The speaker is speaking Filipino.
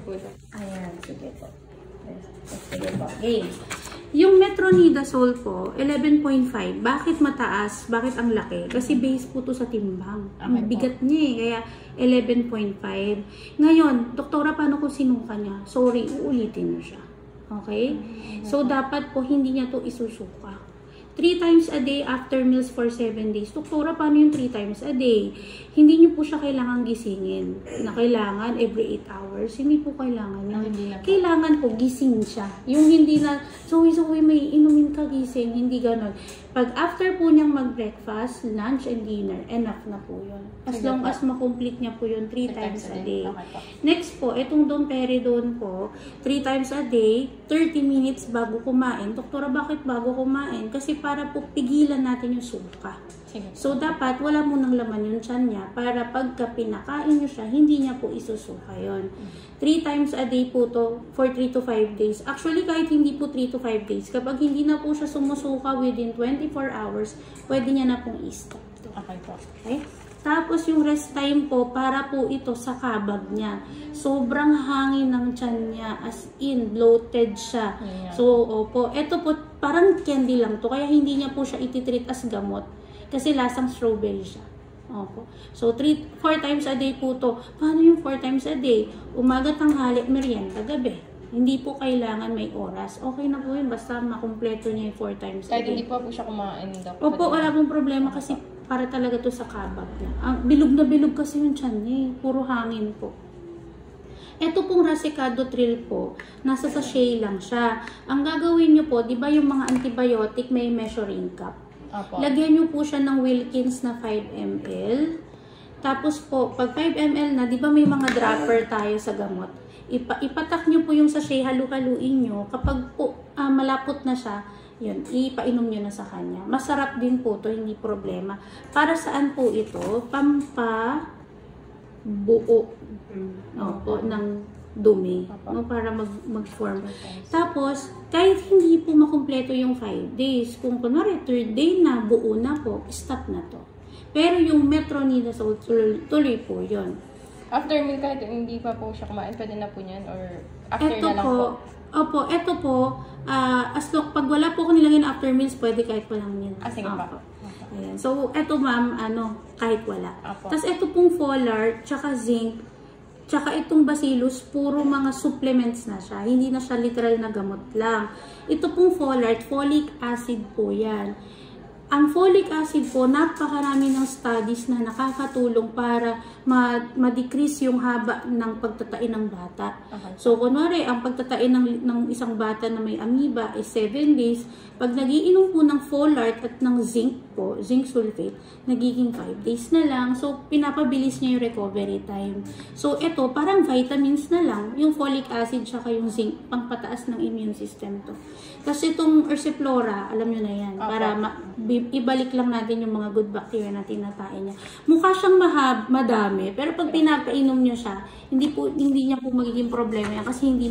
po siya. Ayan, sige po. Sige po. Game. Yung metronidazole po, 11.5. Bakit mataas? Bakit ang laki? Kasi base po to sa timbang. Ang bigat niya eh. Kaya 11.5. Ngayon, doktora, paano kung sinuka niya? Sorry, uulitin mo siya. Okay? So, dapat po hindi niya to isusuka. 3 times a day after meals for 7 days. Doktora, paano yung 3 times a day? Hindi niyo po siya kailangan gisingin. Na kailangan every 8 hours. Hindi po kailangan yun. Kailangan po gising siya. Yung hindi na, so may inumin ka gising. Hindi ganon. Pag after po niyang mag-breakfast, lunch, and dinner, enough na po yun. As long as makomplete niya po yun 3 times a day. Next po, itong domperidone po, 3 times a day, 30 minutes bago kumain. Doktora, bakit bago kumain? Kasi para po pigilan natin yung suka. So, dapat wala munang laman yung tiyan niya para pagka pinakain niyo siya, hindi niya po isusuka yun. 3 times a day po to for 3 to 5 days. Actually, kahit hindi po 3 to 5 days, kapag hindi na po siya sumusuka within 24 hours, pwede niya na pong i-stop. Okay? Tapos, yung rest time po, para po ito sa kabag niya. Sobrang hangin ng tiyan niya, as in, bloated siya. So, opo, ito po, parang candy lang to, kaya hindi niya po siya ititreat as gamot. Kasi lasang strawberry siya. Opo. So, 4 times a day po to. Paano yung 4 times a day? Umaga, tanghali, merienda, gabi. Hindi po kailangan may oras. Okay na po yun. Basta makumpleto niya yung 4 times a day. Kahit hindi pa po siya kumain. Opo, wala pong problema kasi para talaga to sa kabag niya. Bilog na bilog kasi yung tiyan niya. Puro hangin po. Ito pong Rasicado Trill po, nasa sachet lang siya. Ang gagawin nyo po, di ba yung mga antibiotic may measuring cup? Lagyan nyo po siya ng Wilkins na 5 ml. Tapos po, pag 5 ml na, di ba may mga dropper tayo sa gamot? Ipatak nyo po yung sachet, halu-haluin nyo. Kapag po malapot na siya, yun, ipainom nyo na sa kanya. Masarap din po to, hindi problema. Para saan po ito? Pampabuo ng dumi, no, para mag-form. Tapos, kahit hindi po makumpleto yung 5 days, kung kunwari 3rd day na, buo na po, stop na to. Pero yung metronidazole, tuloy po yun. After meal, kahit hindi pa po siya kumain, pwede na po yan? Or after na lang po? Opo, eto po, as long, pag wala po ko nilagyan after meals, pwede kahit walang meal. Sige pa. Ayan. So, eto ma'am, kahit wala. Tapos, eto pong folate, tsaka zinc, tsaka itong bacillus, puro mga supplements na siya. Hindi na siya literal na gamot lang. Ito pong folate, folic acid po yan. Ang folic acid po, napakarami ng studies na nakakatulong para ma-decrease yung haba ng pagtatain ng bata. So, kunwari, ang pagtatain ng isang bata na may amoeba is 7 days. Pag nagiinom po ng folate at ng zinc po, zinc sulfate, nagiging 5 days na lang. So, pinapabilis niya yung recovery time. So, ito, parang vitamins na lang, yung folic acid tsaka yung zinc, pangpataas ng immune system to. Kasi itong Ursiflora, alam nyo na yan, para ibalik lang natin yung mga good bacteria na tinatae niya. Mukha siyang madami, pero pag pinapainom nyo siya, hindi niya po magiging problema yan kasi hindi